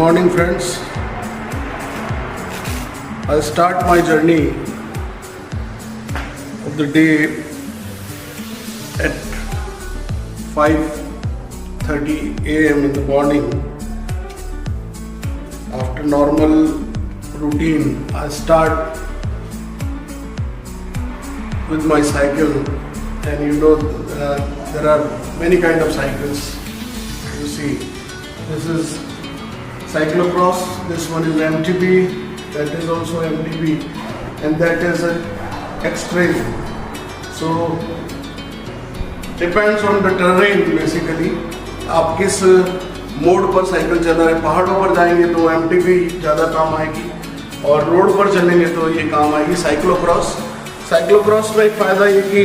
morning, friends. I'll start my journey of the day at 5:30 a.m. in the morning. After normal routine, I start with my cycle, and there are many kind of cycles. You see, this is cyclocross, this one is MTB, that is also MTB, and that is an extreme. So depends on the terrain basically. आप किस mode पर cycle चला रहे, पहाड़ों पर जाएंगे तो MTB ज़्यादा काम आएगी, और रोड पर चलेंगे तो ये काम आएगी साइक्लोक्रॉस में एक फ़ायदा ये कि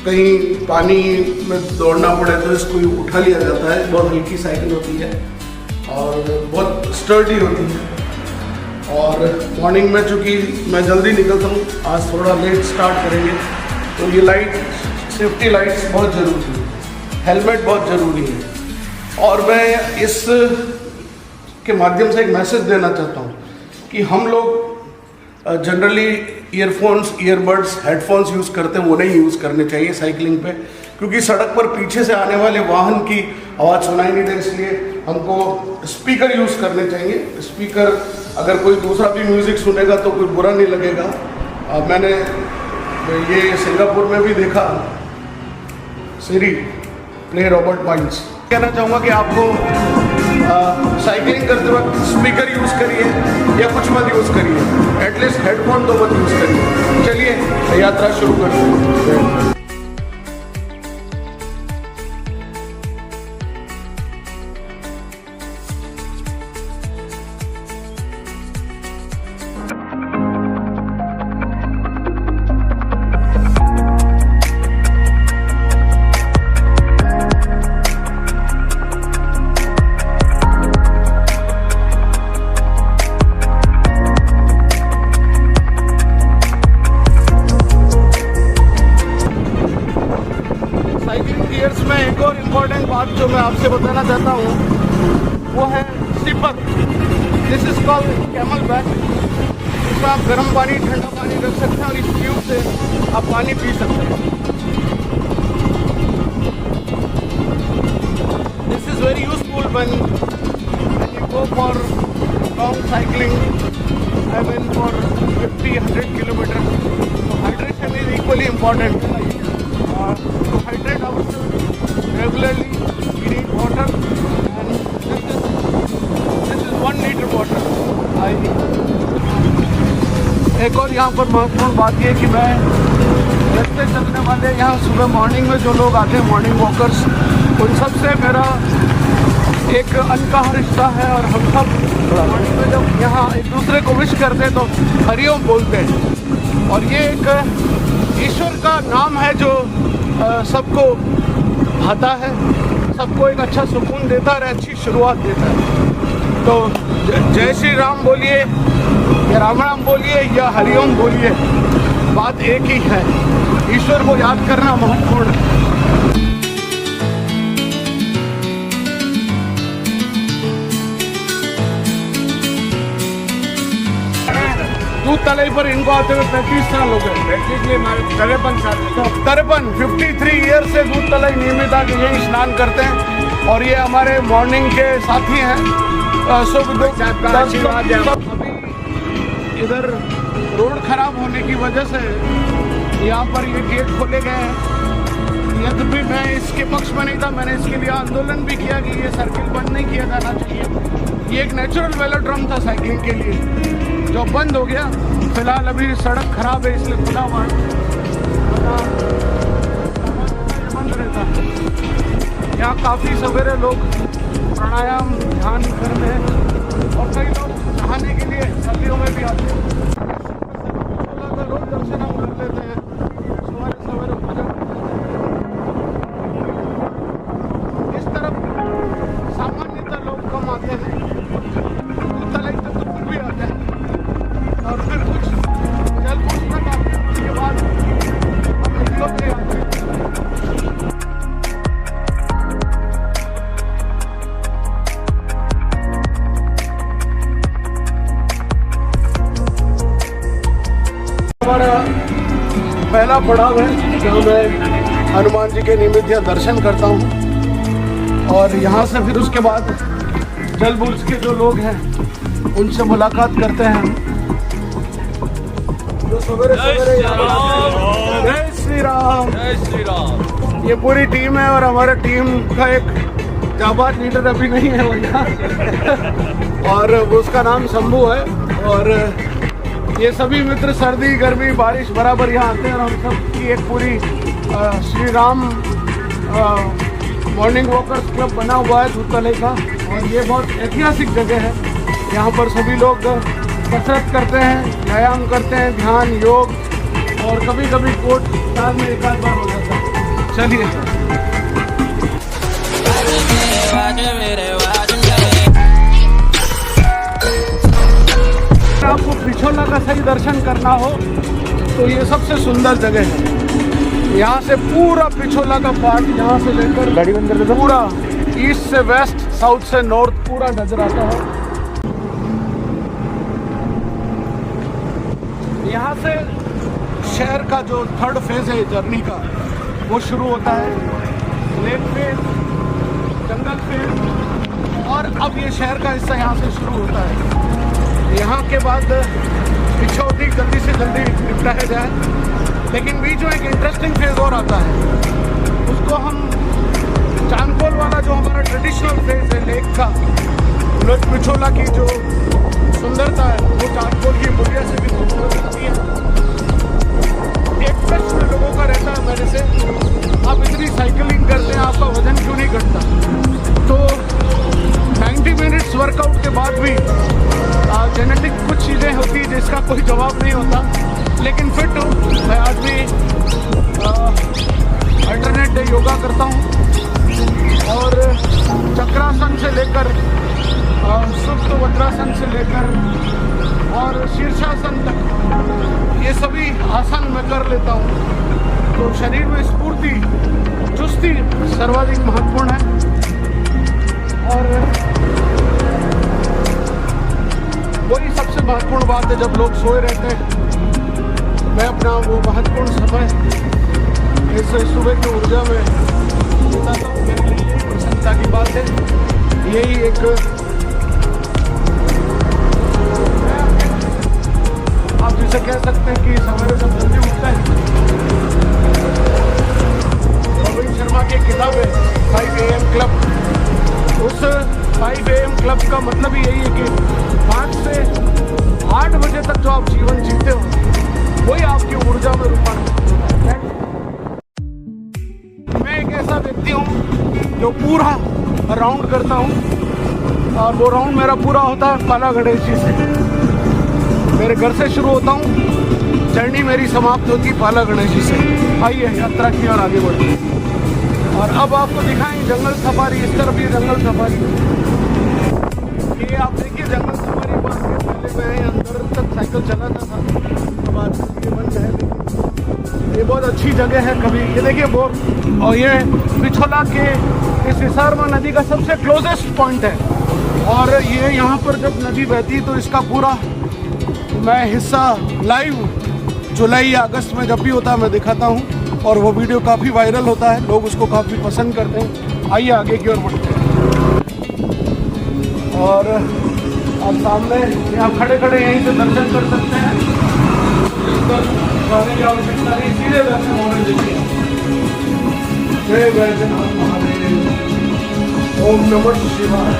कहीं पानी में दौड़ना पड़े तो इसको उठा लिया जाता है। बहुत हल्की साइकिल होती है और बहुत स्टर्डी होती है। और मॉर्निंग में चूँकि मैं जल्दी निकलता हूँ, आज थोड़ा लेट स्टार्ट करेंगे, तो ये सेफ्टी लाइट्स बहुत ज़रूरी है, हेलमेट बहुत ज़रूरी है। और मैं इस के माध्यम से एक मैसेज देना चाहता हूँ कि हम लोग generally earphones, earbuds, headphones use करते हैं, वो नहीं यूज़ करने चाहिए साइकिलिंग पे, क्योंकि सड़क पर पीछे से आने वाले वाहन की आवाज़ सुनाई नहीं दे, इसलिए हमको स्पीकर यूज़ करने चाहिए। स्पीकर अगर कोई दूसरा भी म्यूज़िक सुनेगा तो कोई बुरा नहीं लगेगा। मैंने ये सिंगापुर में भी देखा, सिरी प्ले रॉबर्ट माइंस। कहना चाहूँगा कि आपको साइकिलिंग करते वक्त स्पीकर यूज़ करिए या कुछ मत यूज़ करिए, एटलीस्ट हेडफोन तो मत यूज़ करिए। चलिए यात्रा शुरू करते हैं। में एक और इम्पॉर्टेंट बात जो मैं आपसे बताना चाहता हूँ वो है sipper. This is called camel back. इसमें आप गर्म पानी, ठंडा पानी रख सकते हैं और इस ट्यूब से आप पानी पी सकते हैं। This is very useful when you go for long cycling, I mean for 50-100 kilometre. तो hydration is equally important. To hydrate ourselves regularly, we need water, and this is 1 liter water I need. एक और यहाँ पर महत्वपूर्ण बात ये कि मैं रास्ते चलने वाले यहाँ सुबह मॉर्निंग में जो लोग आते हैं, मॉर्निंग वॉकर्स, उन सब से मेरा एक अनकहा रिश्ता है। और हम सब मॉर्निंग में जब यहाँ एक दूसरे को विश करते हैं तो हरिओम बोलते हैं, और ये एक ईश्वर का नाम है जो सबको भाता है, सबको एक अच्छा सुकून देता है, अच्छी शुरुआत देता है। तो जय श्री राम बोलिए या राम राम बोलिए या हरिओम बोलिए, बात एक ही है, ईश्वर को याद करना महत्वपूर्ण है। दूध तलाई पर इनको आते हुए 35 साल हो गए। 53 साल, 53 ईयर से दूध तलाई नियमित आके यही स्नान करते हैं, और ये हमारे मॉर्निंग के साथी हैं। अभी इधर रोड खराब होने की वजह से यहाँ पर ये गेट खोले गए हैं। यद्यपि मैं इसके पक्ष में नहीं था, मैंने इसके लिए आंदोलन भी किया कि ये सर्किल बंद नहीं किया जाना चाहिए। ये एक नेचुरल वेलोड्रम था साइकिलिंग के लिए, जो बंद हो गया। फिलहाल अभी सड़क खराब है इसलिए खुला हुआ बंद रहता है। यहाँ काफ़ी सवेरे लोग प्राणायाम, ध्यान करते हैं, और कई लोग नहाने के लिए सर्दियों में भी आते हैं। रोज दर्शन हम कर लेते हैं, सवेरे भजन। इस तरफ सामान्यतः लोग कम आते हैं, तलाई तक तो फिर भी आते हैं, और फिर कुछ जल तक आते हैं, उसके बाद हम निकलते आते हैं। अगला पड़ाव है जहाँ मैं हनुमान जी के निमित्त यहाँ दर्शन करता हूँ, और यहाँ से फिर उसके बाद जल बुर्ज के जो लोग हैं उनसे मुलाकात करते हैं। जो सवेरे सवेरे जय श्री राम, जय श्री राम। ये पूरी टीम है और हमारे टीम का एक जाबाज लीडर अभी नहीं है वो यहाँ और उसका नाम शंभू है। और ये सभी मित्र सर्दी गर्मी बारिश बराबर यहाँ आते हैं और हम सब की एक पूरी Shri Ram morning walkers club बना हुआ है दूधतले का। और ये बहुत ऐतिहासिक जगह है, यहाँ पर सभी लोग कसरत करते हैं, व्यायाम करते हैं, ध्यान योग, और कभी कभी कोट साल में एक आध बार हो जाता है। चलिए आपको पिछोला का सही दर्शन करना हो तो ये सबसे सुंदर जगह है। यहाँ से पूरा पिछोला का पार्ट यहाँ से लेकर गाड़ी बंद कर देता, पूरा ईस्ट से वेस्ट, साउथ से नॉर्थ पूरा नजर आता है। यहाँ से शहर का जो थर्ड फेज है जर्नी का वो शुरू होता है। लेक फेज, जंगल फेज, और अब ये शहर का हिस्सा यहाँ से शुरू होता है। यहाँ के बाद पिछौती जल्दी से जल्दी निपटाया जाए, लेकिन बीच में एक इंटरेस्टिंग फेज और आता है, उसको हम चांदपोल वाला जो हमारा ट्रेडिशनल फेज है लेक का, पिछोला की जो सुंदरता है वो चांदपोल की मुड़िया से भी खूबसूरत होती है। एक प्रश्न लोगों का रहता है मेरे से, आप इतनी साइकिलिंग करते हैं आपका वजन क्यों नहीं घटता? तो 90 मिनट्स वर्कआउट के बाद भी जेनेटिक कुछ चीज़ें होती हैं जिसका कोई जवाब नहीं होता, लेकिन फिट हूँ मैं। आज भी अल्टरनेट डे योगा करता हूँ और चक्रासन से लेकर सुप्त वज्रासन से लेकर और शीर्षासन तक ये सभी आसन मैं कर लेता हूँ। तो शरीर में स्फूर्ति, चुस्ती सर्वाधिक महत्वपूर्ण है। और वही सबसे महत्वपूर्ण बात है, जब लोग सोए रहते हैं मैं अपना वो महत्वपूर्ण समय इस सुबह की ऊर्जा में बिताता हूँ। मेरे लिए यही प्रसन्नता की बात है। यही एक आप जिसे कह सकते हैं कि सवेरे जब जल्दी उठता है। रोहित शर्मा की किताब है 5 AM क्लब, उस 5 AM क्लब का मतलब ही यही है कि 5 से 8 बजे तक जो आप जीवन जीते हो वही आपकी ऊर्जा में रूपांतरित है। मैं एक ऐसा व्यक्ति हूँ जो पूरा राउंड करता हूँ, और वो राउंड मेरा पूरा होता है पाला गणेश जी से। मेरे घर से शुरू होता हूँ, जर्नी मेरी समाप्त होती है पाला गणेश जी से। आइए यात्रा की और आगे बढ़ते हैं। और अब आपको दिखाएं जंगल सफारी। इस तरफ ये जंगल सफारी, ये आप देखिए जंगल सफारी पहले मैं अंदर तक साइकिल चलाता था, अब आज ये बन गया। ये बहुत अच्छी जगह है। कभी ये देखिए बोर, और ये पिछोला के इस हिसारमा नदी का सबसे क्लोजेस्ट पॉइंट है। और ये यहाँ पर जब नदी बहती है तो इसका पूरा मैं हिस्सा लाइव जुलाई या अगस्त में जब भी होता है मैं दिखाता हूँ, और वो वीडियो काफ़ी वायरल होता है, लोग उसको काफ़ी पसंद करते हैं। आइए आगे की ओर बढ़ते हैं। और अब सामने यहाँ खड़े खड़े यहीं से दर्शन कर सकते हैं, जाने की आवश्यकता नहीं, सीधे दर्शन होने दीजिए। जय वैद्यनाथ महादेव, ओम नमः शिवाय।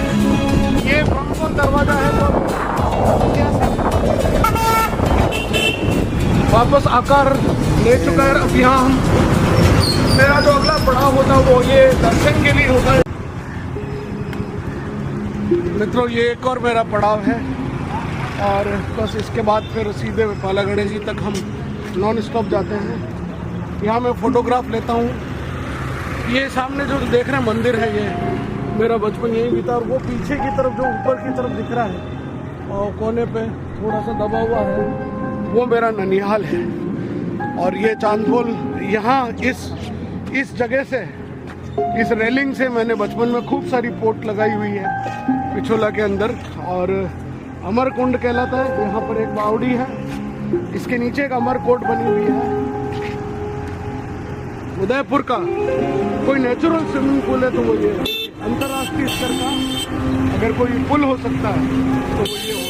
ये ब्रह्मपुर दरवाजा है तो वापस आकार ले चुका है। अब यहाँ मेरा जो अगला पड़ाव होता है वो ये दर्शन के लिए होता है। मित्रों ये एक और मेरा पड़ाव है, और बस इसके बाद फिर सीधे पाला गणेश जी तक हम नॉन स्टॉप जाते हैं। यहाँ मैं फ़ोटोग्राफ लेता हूँ। ये सामने जो देख रहे हैं मंदिर है, ये मेरा बचपन यहीं बीता। और वो पीछे की तरफ जो ऊपर की तरफ दिख रहा है और कोने पे थोड़ा सा दबा हुआ है, वो मेरा ननिहाल है। और ये चांदपोल, यहाँ इस जगह से, इस रेलिंग से मैंने बचपन में खूब सारी पोट लगाई हुई है पिछोला के अंदर। और अमरकुंड कहलाता है। यहाँ पर एक बावड़ी है, इसके नीचे एक अमरकोट बनी हुई है। उदयपुर का कोई नेचुरल स्विमिंग पूल है तो वो ये अंतर्राष्ट्रीय स्तर का अगर कोई पुल हो सकता है तो वो ये हो।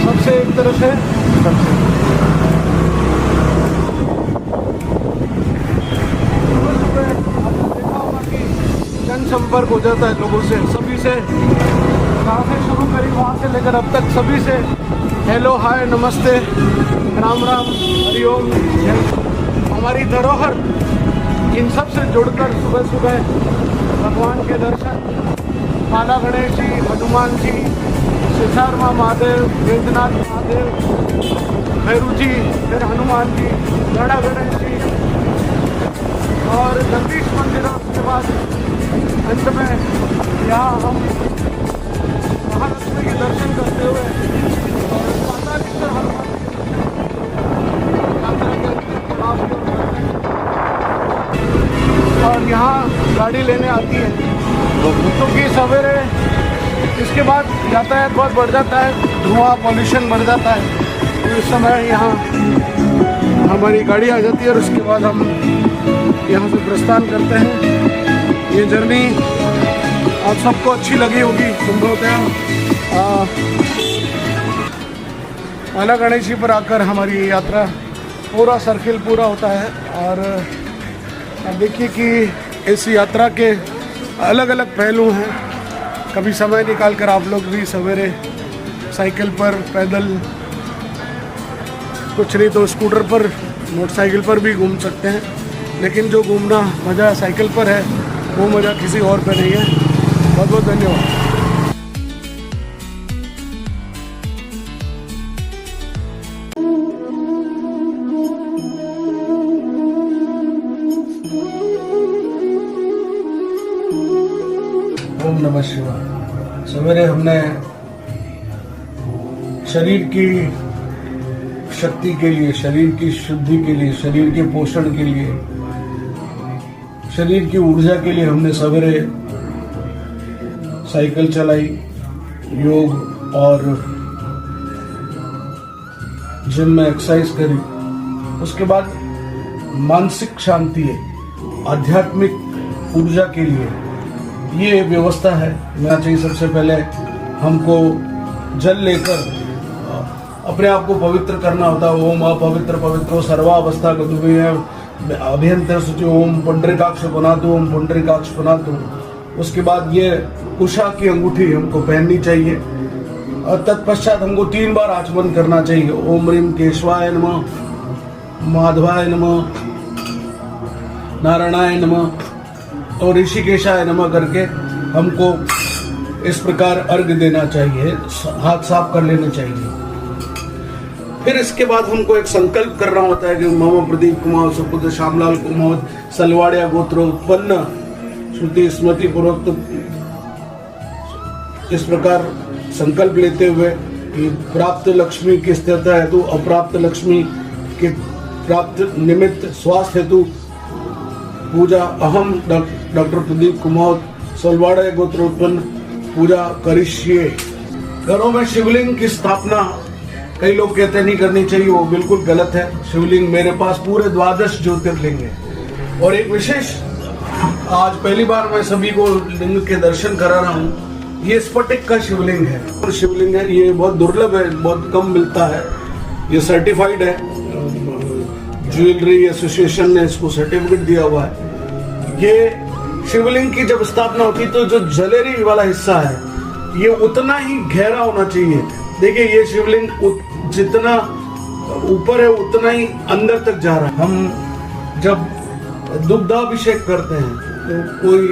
सबसे एक तरफ है जनसंपर्क हो जाता है लोगों से, सभी से, कहाँ से शुरू करी वहाँ से लेकर अब तक सभी से हेलो हाय नमस्ते राम राम हरिओम। हमारी धरोहर इन सब से जुड़कर सुबह सुबह भगवान के दर्शन, काला गणेश जी, हनुमान जी, सिसारमा महादेव, वेदनाथ महादेव, भैरू जी, फिर हनुमान जी, गड़ा गणेश जी और जगदीश मंदिर। उसके बाद अंत में यहाँ हम महालक्ष्मी के दर्शन करते हुए और पातालीश्वर हनुमान और यहाँ गाड़ी लेने आती है क्योंकि सवेरे इसके बाद यातायात बहुत बढ़ जाता है, धुआं पॉल्यूशन बढ़ जाता है। तो इस समय यहाँ हमारी गाड़ी आ जाती है और उसके बाद हम यहाँ से प्रस्थान करते हैं। ये जर्नी आप सबको अच्छी लगी होगी संभवतः। काला गणेश जी पर आकर हमारी यात्रा पूरा सर्किल पूरा होता है और अब देखिए कि इस यात्रा के अलग अलग पहलू हैं। कभी समय निकाल कर आप लोग भी सवेरे साइकिल पर, पैदल, कुछ नहीं तो स्कूटर पर, मोटरसाइकिल पर भी घूम सकते हैं, लेकिन जो घूमना मज़ा साइकिल पर है वो मज़ा किसी और पे नहीं है। बहुत बहुत धन्यवाद। ओम नमः शिवाय। सवेरे हमने शरीर की शक्ति के लिए, शरीर की शुद्धि के लिए, शरीर के पोषण के लिए, शरीर की ऊर्जा के लिए हमने सवेरे साइकिल चलाई, योग और जिम में एक्सरसाइज करी। उसके बाद मानसिक शांति, आध्यात्मिक ऊर्जा के लिए ये व्यवस्था है। मैं चाहिए सबसे पहले हमको जल लेकर अपने आप को पवित्र करना होता है। ओम अपवित्र पवित्रो सर्वावस्था गतुभ्य अभ्यंतर शुचि ओम पुंडरीकाक्ष बनातु, ओम पुंडरीकाक्ष बनातु। उसके बाद ये उषा की अंगूठी हमको पहननी चाहिए और तत्पश्चात हमको 3 बार आचमन करना चाहिए। ओम ह्रीम केशवाय नमः, माधवाय नमः, नारायणाय नमः और ऋषिकेशाय नमः करके हमको इस प्रकार अर्घ्य देना चाहिए, हाथ साफ कर लेना चाहिए। फिर इसके बाद हमको एक संकल्प करना होता है कि मम प्रदीप कुमार सुपुत्र श्यामलाल कुमार सलवाड़िया गोत्र उत्पन्न श्रुति स्मृति पूर्वक इस प्रकार संकल्प लेते हुए कि प्राप्त लक्ष्मी की स्थिरता हेतु, अप्राप्त लक्ष्मी के प्राप्त निमित्त स्वास्थ्य हेतु पूजा अहम डॉक्टर प्रदीप कुमार सलवाड़ा गोत्र उत्पन्न पूजा करिष्ये। घरों में शिवलिंग की स्थापना कई लोग कहते हैं नहीं करनी चाहिए, वो बिल्कुल गलत है। शिवलिंग मेरे पास पूरे 12 ज्योतिर्लिंग है और एक विशेष आज पहली बार मैं सभी को लिंग के दर्शन करा रहा हूँ। ये स्फटिक का शिवलिंग है और शिवलिंग है, ये बहुत दुर्लभ है, बहुत कम मिलता है। ये सर्टिफाइड है, ज्वेलरी एसोसिएशन ने इसको सर्टिफिकेट दिया हुआ है। ये शिवलिंग की जब स्थापना होती तो जो जलेरी वाला हिस्सा है ये उतना ही गहरा होना चाहिए। देखिए ये शिवलिंग जितना ऊपर है उतना ही अंदर तक जा रहा है। हम जब दुग्धाभिषेक करते हैं तो कोई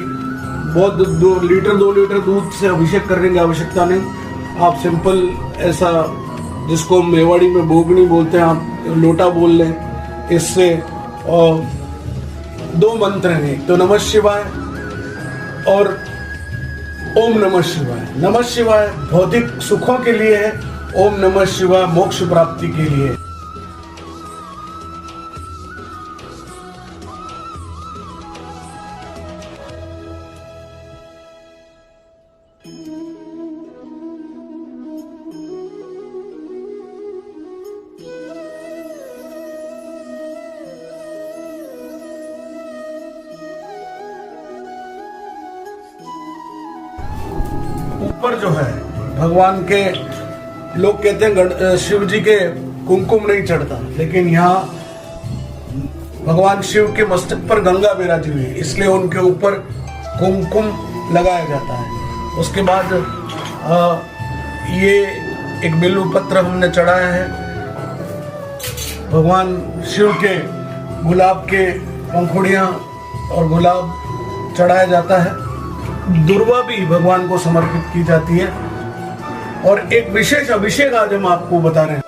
बहुत 2 लीटर दूध से अभिषेक करने की आवश्यकता नहीं। आप सिंपल ऐसा जिसको मेवाड़ी में बोगनी बोलते हैं, आप लोटा बोल लें। इससे 2 मंत्र हैं, तो नमः शिवाय और ओम नमः शिवाय। नमः शिवाय भौतिक सुखों के लिए है, ओम नमः शिवाय मोक्ष प्राप्ति के लिए। पर जो है भगवान के, लोग कहते हैं शिव जी के कुमकुम नहीं चढ़ता, लेकिन यहाँ भगवान शिव के मस्तक पर गंगा विराजी हुई है, इसलिए उनके ऊपर कुमकुम लगाया जाता है। उसके बाद ये एक बिल्व पत्र हमने चढ़ाया है, भगवान शिव के गुलाब के पंखुड़ियाँ और गुलाब चढ़ाया जाता है। दुर्वा भी भगवान को समर्पित की जाती है। और एक विशेष अभिषेक आज हम आपको बता रहे हैं।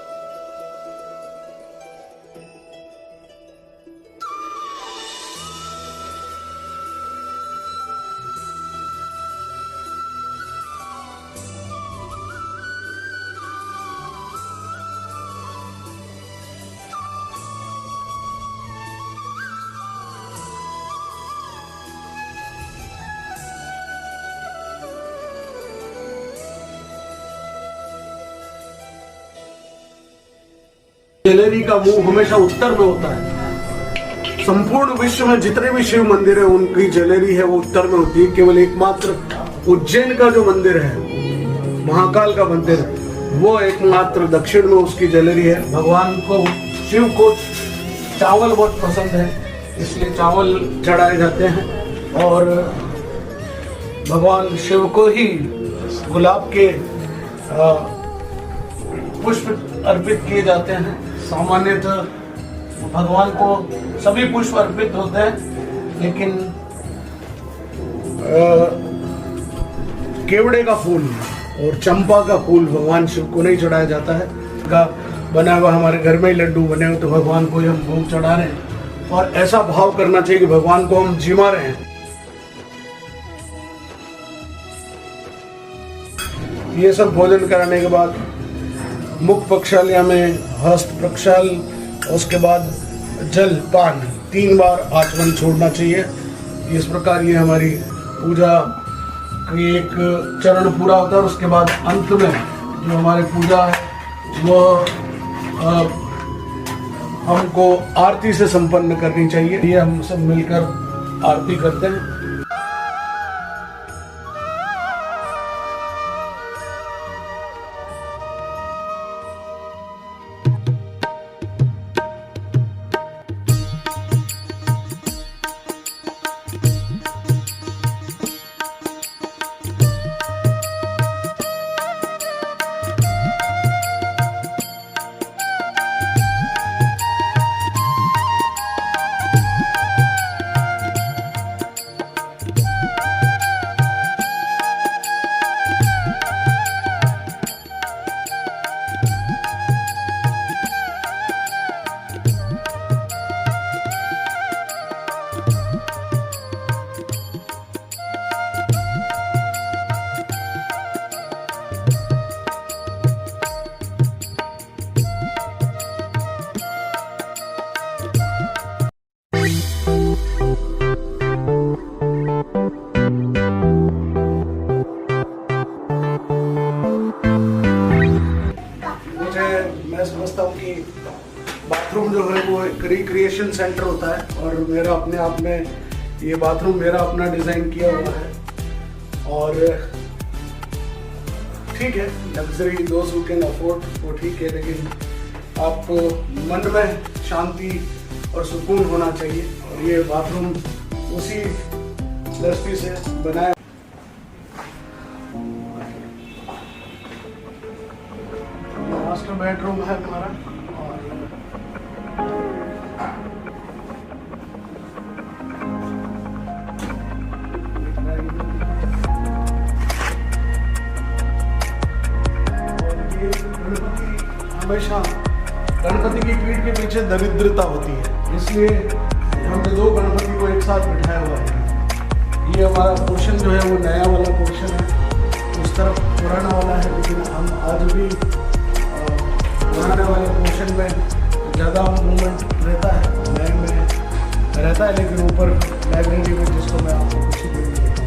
ज्वेलरी का मुंह हमेशा उत्तर में होता है। संपूर्ण विश्व में जितने भी शिव मंदिर है उनकी ज्वेलरी है वो उत्तर में होती है। केवल एकमात्र उज्जैन का जो मंदिर है, महाकाल का मंदिर, वो एकमात्र दक्षिण में उसकी ज्वेलरी है। भगवान को, शिव को चावल बहुत पसंद है, इसलिए चावल चढ़ाए जाते हैं। और भगवान शिव को ही गुलाब के पुष्प अर्पित किए जाते हैं। सामान्यतः भगवान को सभी पुष्प अर्पित होते हैं, लेकिन केवड़े का फूल और चंपा का फूल भगवान शिव को नहीं चढ़ाया जाता है। का बना हुआ हमारे घर में ही लड्डू बने हुए तो भगवान को हम भोग चढ़ा रहे हैं। और ऐसा भाव करना चाहिए कि भगवान को हम जिमा रहे हैं। ये सब भोजन कराने के बाद मुख प्रक्षालया में हस्त प्रक्षाल, उसके बाद जल पान 3 बार आचमन छोड़ना चाहिए। इस प्रकार ये हमारी पूजा की एक चरण पूरा होता है। और उसके बाद अंत में जो हमारी पूजा है वो हमको आरती से संपन्न करनी चाहिए। ये हम सब मिलकर आरती करते हैं। मैं समझता हूँ कि बाथरूम जो है वो एक रिक्रिएशन सेंटर होता है। और मेरा अपने आप में ये बाथरूम मेरा अपना डिज़ाइन किया हुआ है। और ठीक है, लग्जरी दोस्त हू कैन अफोर्ड वो ठीक है, लेकिन आप मन में शांति और सुकून होना चाहिए। और ये बाथरूम उसी दृष्टि से बनाया। मास्टर बेडरूम है हमारा। और ये गणपति, हमेशा गणपति की पीठ के पीछे दरिद्रता होती है, इसलिए हमने 2 गणपति को एक साथ बिठाया हुआ है। ये हमारा पोर्शन जो है वो नया वाला पोर्शन है, उस तरफ पुराना वाला है। लेकिन हम आज भी पुराने वाले पोर्शन में ज़्यादा मूवमेंट रहता है, नए में रहता है। लेकिन ऊपर लाइब्रेरी में, जिसको मैं आपको कुछ ही देख देता हूँ।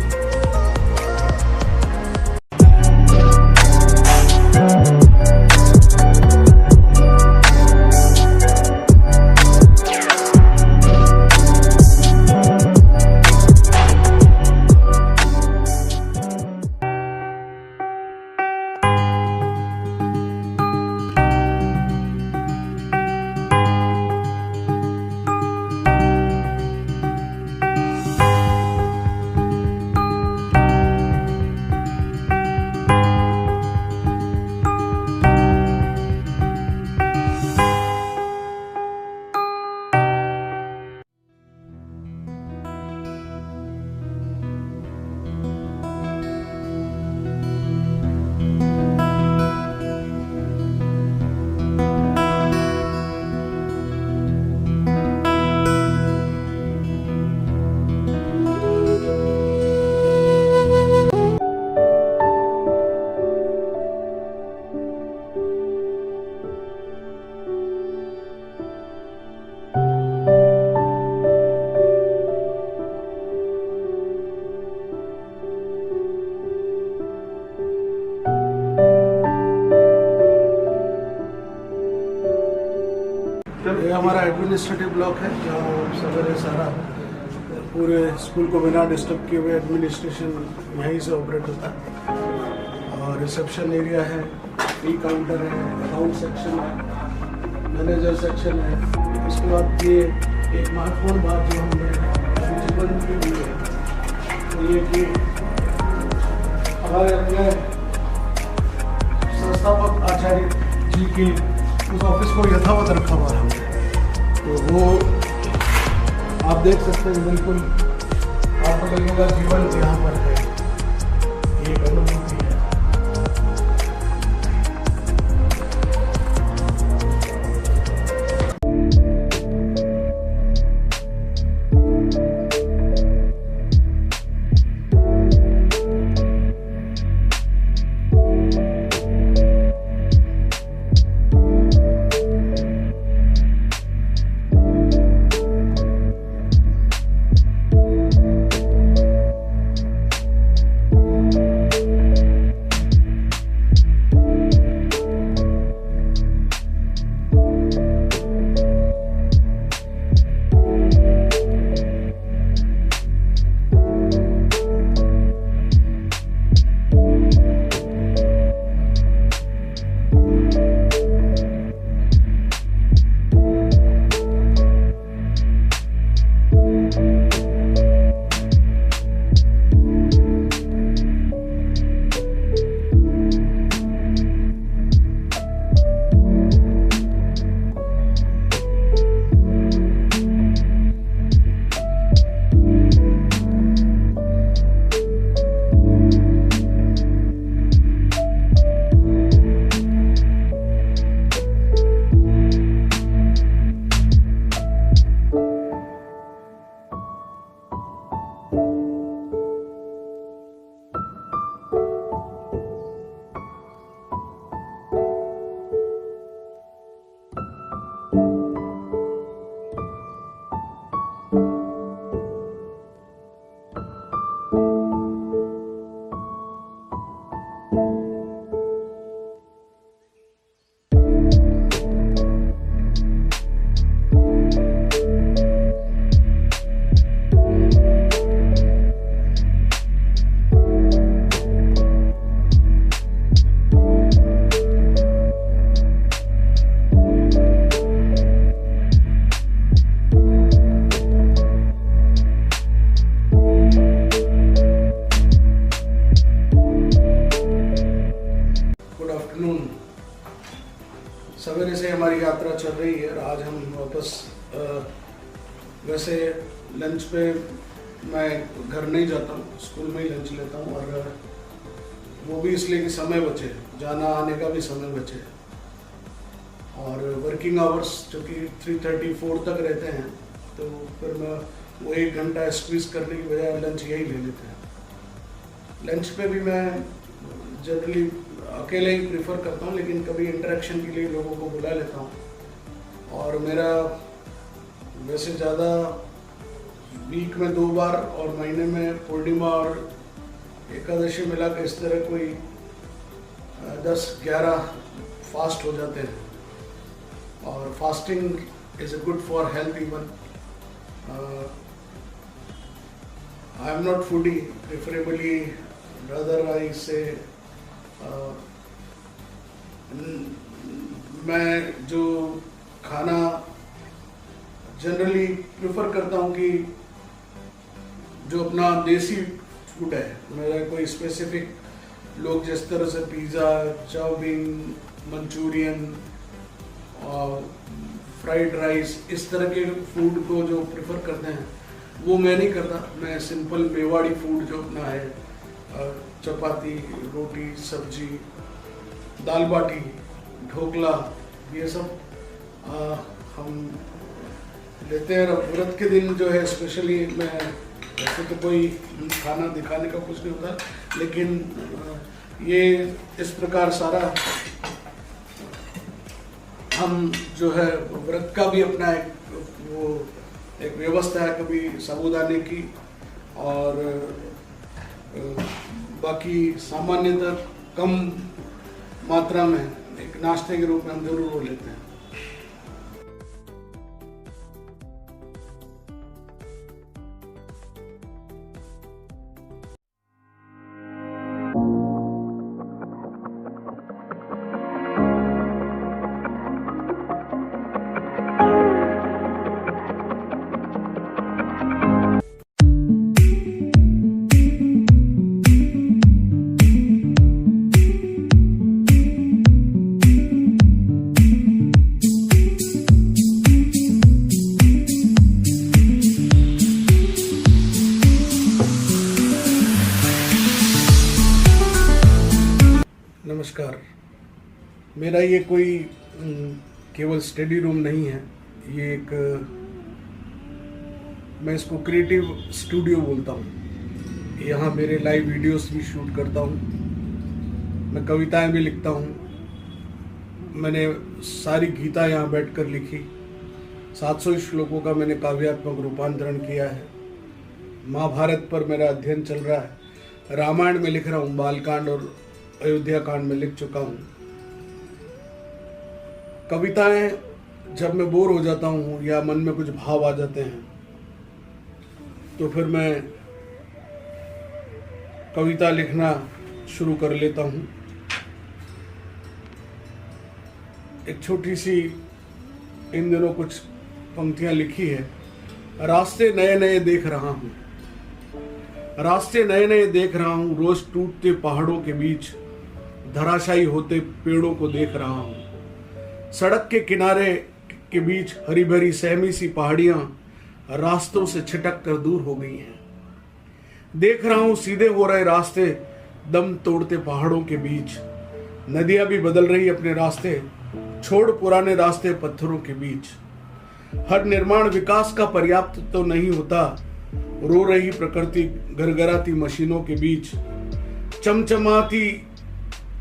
एडमिनिस्ट्रेटिव ब्लॉक है जहाँ सवेरे सारा पूरे स्कूल को बिना डिस्टर्ब किए हुए एडमिनिस्ट्रेशन यहीं से ऑपरेट होता है। और रिसेप्शन एरिया है, ई काउंटर है, अकाउंट सेक्शन है, मैनेजर सेक्शन है। उसके बाद ये एक महत्वपूर्ण बात जो हमने जीवन की दी है तो ये कि हमारे अपने संस्थापक आचार्य जी के उस ऑफिस को यथावत रखा हुआ है, तो वो आप देख सकते हैं। बिल्कुल आपको लगेगा जीवन यहाँ पर है, ये एक अनुभूति है। सवेरे से हमारी यात्रा चल रही है और आज हम वापस वैसे लंच पे मैं घर नहीं जाता हूँ, स्कूल में ही लंच लेता हूँ और वो भी इसलिए कि समय बचे, जाना आने का भी समय बचे और वर्किंग आवर्स जो कि 3:34 तक रहते हैं तो फिर मैं वो 1 घंटा स्क्वीज करने की बजाय लंच यही ले लेते हैं। लंच पे भी मैं जनरली अकेले ही प्रेफर करता हूँ, लेकिन कभी इंटरेक्शन के लिए लोगों को बुला लेता हूँ। और मेरा वैसे ज़्यादा वीक में 2 बार और महीने में पूर्णिमा और एकादशी मिला के इस तरह कोई 10-11 फास्ट हो जाते हैं और fasting is good for health even. I am not foodie, preferably rather I से मैं जो खाना जनरली प्रेफर करता हूँ कि जो अपना देसी फूड है, मेरा कोई स्पेसिफिक लोग जिस तरह से पिज़्ज़ा, चाउमीन, मंचूरियन और फ्राइड राइस इस तरह के फूड को जो प्रेफर करते हैं वो मैं नहीं करता। मैं सिंपल मेवाड़ी फूड जो अपना है, चपाती, रोटी, सब्जी, दाल बाटी, ढोकला, ये सब हम लेते हैं। व्रत के दिन जो है स्पेशली मैं वैसे तो कोई खाना दिखाने का कुछ नहीं होता, लेकिन ये इस प्रकार सारा हम जो है व्रत का भी अपना एक व्यवस्था है, कभी साबूदाने की और बाकी सामान्यतः कम मात्रा में एक नाश्ते के रूप में हम जरूर वो लेते हैं। नमस्कार। मेरा ये कोई केवल स्टडी रूम नहीं है, ये एक मैं इसको क्रिएटिव स्टूडियो बोलता हूँ। यहाँ मेरे लाइव वीडियोस भी शूट करता हूँ, मैं कविताएं भी लिखता हूँ। मैंने सारी गीता यहाँ बैठकर लिखी, 700 श्लोकों का मैंने काव्यात्मक रूपांतरण किया है। महाभारत पर मेरा अध्ययन चल रहा है, रामायण में लिख रहा हूँ, बालकांड और अयोध्या कांड में लिख चुका हूँ। कविताएं जब मैं बोर हो जाता हूँ या मन में कुछ भाव आ जाते हैं तो फिर मैं कविता लिखना शुरू कर लेता हूँ। एक छोटी सी इन दिनों कुछ पंक्तियां लिखी है। रास्ते नए नए देख रहा हूँ, रास्ते नए नए देख रहा हूँ, रोज टूटते पहाड़ों के बीच धराशायी होते पेड़ों को देख रहा हूँ। सड़क के किनारे के बीच हरी भरी सहमी सी पहाड़ियां रास्तों से छिटक कर दूर हो गई हैं। देख रहा हूँ सीधे हो रहे रास्ते दम तोड़ते पहाड़ों के बीच। नदियां भी बदल रही अपने रास्ते, छोड़ पुराने रास्ते पत्थरों के बीच। हर निर्माण विकास का पर्याप्त तो नहीं होता, रो रही प्रकृति गरगराती मशीनों के बीच।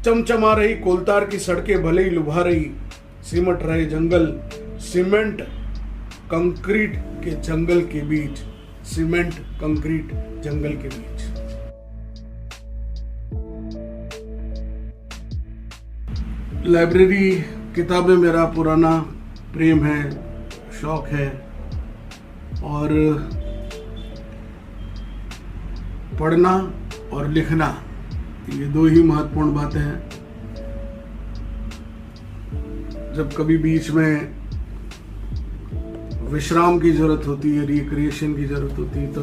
चमचमा रही कोलतार की सड़कें भले ही लुभा रही, सिमट रहे जंगल सीमेंट कंक्रीट के जंगल के बीच, सीमेंट कंक्रीट जंगल के बीच। लाइब्रेरी किताबें मेरा पुराना प्रेम है, शौक है और पढ़ना और लिखना ये दो ही महत्वपूर्ण बातें हैं। जब कभी बीच में विश्राम की जरूरत होती है, रिक्रिएशन की जरूरत होती है, तो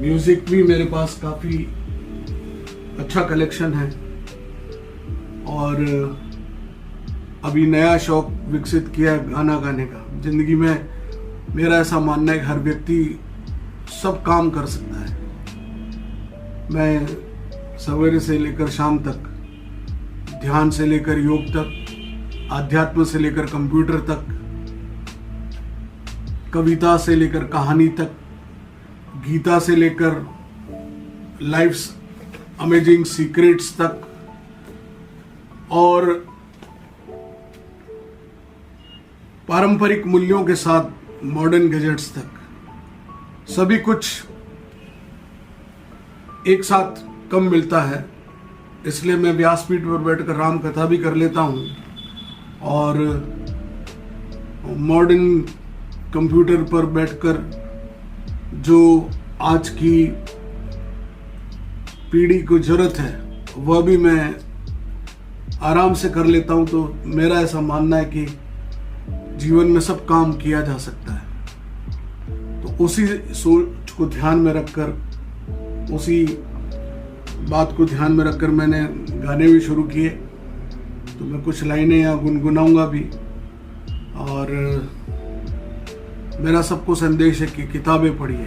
म्यूजिक भी मेरे पास काफी अच्छा कलेक्शन है। और अभी नया शौक विकसित किया है गाना गाने का। जिंदगी में मेरा ऐसा मानना है कि हर व्यक्ति सब काम कर सकता है। मैं सवेरे से लेकर शाम तक, ध्यान से लेकर योग तक, आध्यात्म से लेकर कंप्यूटर तक, कविता से लेकर कहानी तक, गीता से लेकर लाइफ्स अमेजिंग सीक्रेट्स तक और पारंपरिक मूल्यों के साथ मॉडर्न गैजेट्स तक, सभी कुछ एक साथ कम मिलता है। इसलिए मैं व्यासपीठ पर बैठकर राम कथा भी कर लेता हूँ और मॉडर्न कंप्यूटर पर बैठकर जो आज की पीढ़ी को जरूरत है वह भी मैं आराम से कर लेता हूँ। तो मेरा ऐसा मानना है कि जीवन में सब काम किया जा सकता है। तो उसी सोच को ध्यान में रखकर, उसी बात को ध्यान में रखकर मैंने गाने भी शुरू किए। तो मैं कुछ लाइनें यहाँ गुनगुनाऊंगा भी। और मेरा सबको संदेश है कि किताबें पढ़िए,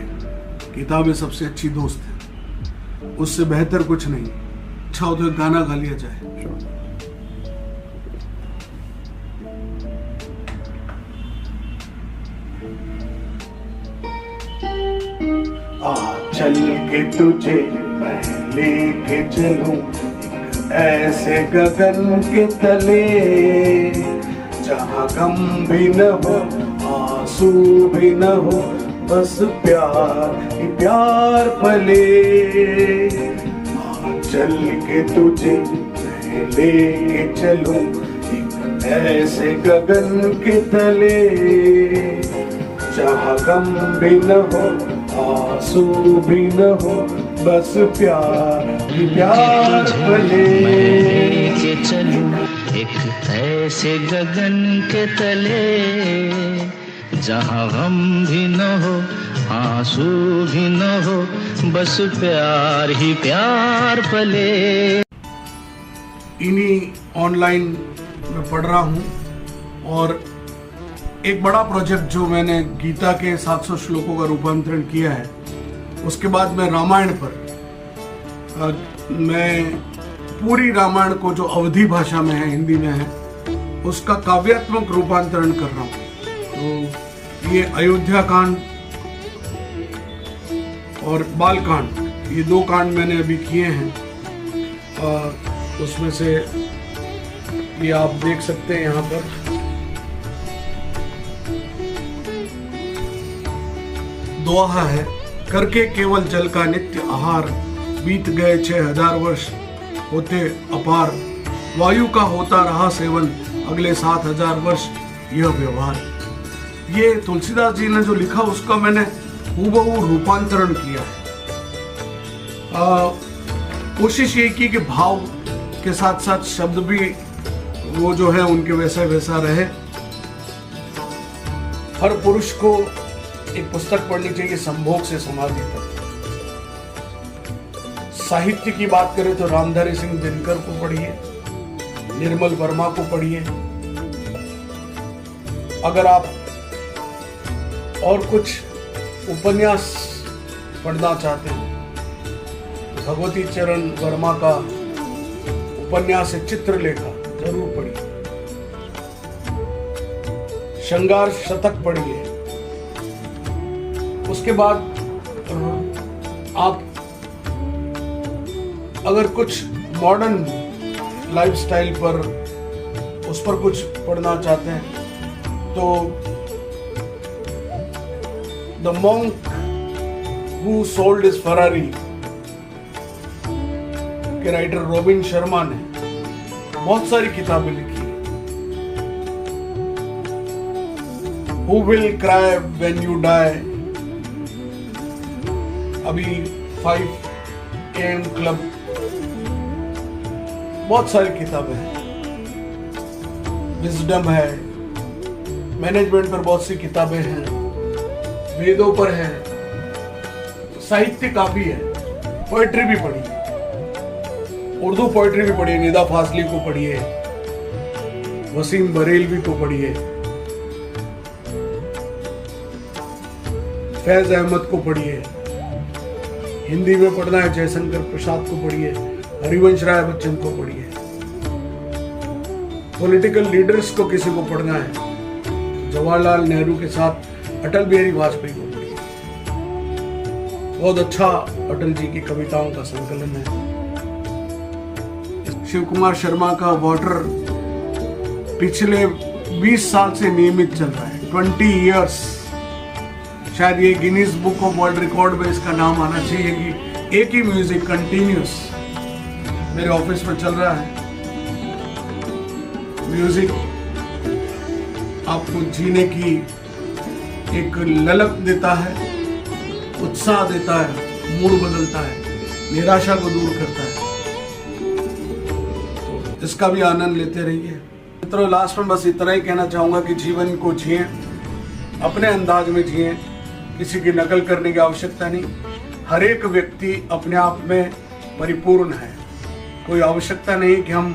किताबें सबसे अच्छी दोस्त है, उससे बेहतर कुछ नहीं। अच्छा हो तो गाना गा लिया जाए। चल के तुझे मैं लेके चलूं ऐसे गगन के तले, जहां गम भी न हो आंसू भी न हो, बस प्यार ही प्यार पले। चल के तुझे मैं लेके चलूं ऐसे गगन के तले, जहां गम भी न हो आंसू भी न हो, बस प्यार ही प्यार पले। के चलूं एक ऐसे गगन के तले, जहाँ गम भी न हो आंसू भी न हो, बस प्यार ही प्यार पले। इन्हीं ऑनलाइन में पढ़ रहा हूँ और एक बड़ा प्रोजेक्ट जो मैंने गीता के 700 श्लोकों का रूपांतरण किया है, उसके बाद मैं रामायण पर मैं पूरी रामायण को जो अवधी भाषा में है, हिंदी में है, उसका काव्यात्मक रूपांतरण कर रहा हूँ। तो ये अयोध्या कांड और बाल कांड, ये 2 कांड मैंने अभी किए हैं। उसमें से ये आप देख सकते हैं यहाँ पर दोहा है, करके केवल जल का नित्य आहार, बीत गए 6000 वर्ष होते अपार, वायु का होता रहा सेवन, अगले 7000 वर्ष यह व्यवहार। ये तुलसीदास जी ने जो लिखा उसका मैंने हूबहू रूपांतरण किया है। कोशिश ये की कि भाव के साथ साथ शब्द भी वो जो है उनके वैसा वैसा रहे। हर पुरुष को एक पुस्तक पढ़नी चाहिए संभोग से समाधि तक। साहित्य की बात करें तो रामधारी सिंह दिनकर को पढ़िए, निर्मल वर्मा को पढ़िए। अगर आप और कुछ उपन्यास पढ़ना चाहते हैं तो भगवती चरण वर्मा का उपन्यास है चित्रलेखा, जरूर पढ़िए। श्रृंगार शतक पढ़िए। उसके बाद आप अगर कुछ मॉडर्न लाइफस्टाइल पर उस पर कुछ पढ़ना चाहते हैं तो the monk who sold his Ferrari के राइटर रॉबिन शर्मा ने बहुत सारी किताबें लिखी। Who will cry when you die, अभी 5 AM क्लब, बहुत सारी किताबें हैं। विजडम है, मैनेजमेंट पर बहुत सी किताबें हैं, वेदों पर है, साहित्य काफी है। पोएट्री भी पढ़िए, उर्दू पोएट्री भी पढ़िए, निदा फाजली को पढ़िए, वसीम बरेलवी को पढ़िए, फैज अहमद को पढ़िए। हिंदी में पढ़ना है जयशंकर प्रसाद को पढ़िए, हरिवंश राय बच्चन को पढ़िए। पॉलिटिकल लीडर्स को किसी को पढ़ना है, जवाहरलाल नेहरू के साथ अटल बिहारी वाजपेयी को पढ़िए। बहुत अच्छा अटल जी की कविताओं का संकलन है। शिव कुमार शर्मा का वाटर पिछले 20 साल से नियमित चल रहा है, 20 इयर्स। शायद ये Guinness book of world record में इसका नाम आना चाहिए कि एक ही म्यूजिक कंटिन्यूस मेरे ऑफिस में चल रहा है। म्यूजिक आपको जीने की एक ललक देता है, उत्साह देता है, मूड बदलता है, निराशा को दूर करता है। तो इसका भी आनंद लेते रहिए। मित्रों, लास्ट में बस इतना ही कहना चाहूंगा कि जीवन को जिए, अपने अंदाज में जिए, किसी की नकल करने की आवश्यकता नहीं। हर एक व्यक्ति अपने आप में परिपूर्ण है, कोई आवश्यकता नहीं कि हम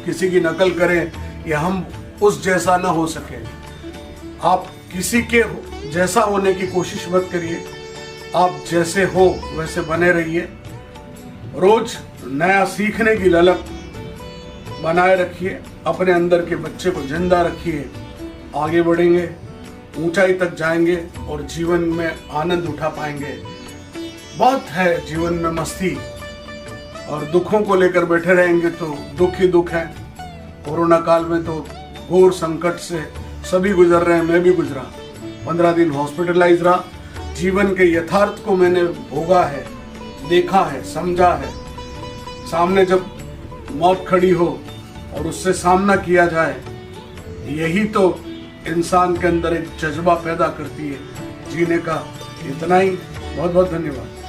किसी की नकल करें या हम उस जैसा न हो सके। आप किसी के जैसा होने की कोशिश मत करिए, आप जैसे हो वैसे बने रहिए। रोज नया सीखने की ललक बनाए रखिए, अपने अंदर के बच्चे को जिंदा रखिए। आगे बढ़ेंगे, ऊंचाई तक जाएंगे और जीवन में आनंद उठा पाएंगे। बहुत है जीवन में मस्ती, और दुखों को लेकर बैठे रहेंगे तो दुख ही दुख है। कोरोना काल में तो घोर संकट से सभी गुजर रहे हैं, मैं भी गुजरा। 15 दिन हॉस्पिटलाइज रहा। जीवन के यथार्थ को मैंने भोगा है, देखा है, समझा है। सामने जब मौत खड़ी हो और उससे सामना किया जाए, यही तो इंसान के अंदर एक जज्बा पैदा करती है जीने का। इतना ही, बहुत बहुत धन्यवाद।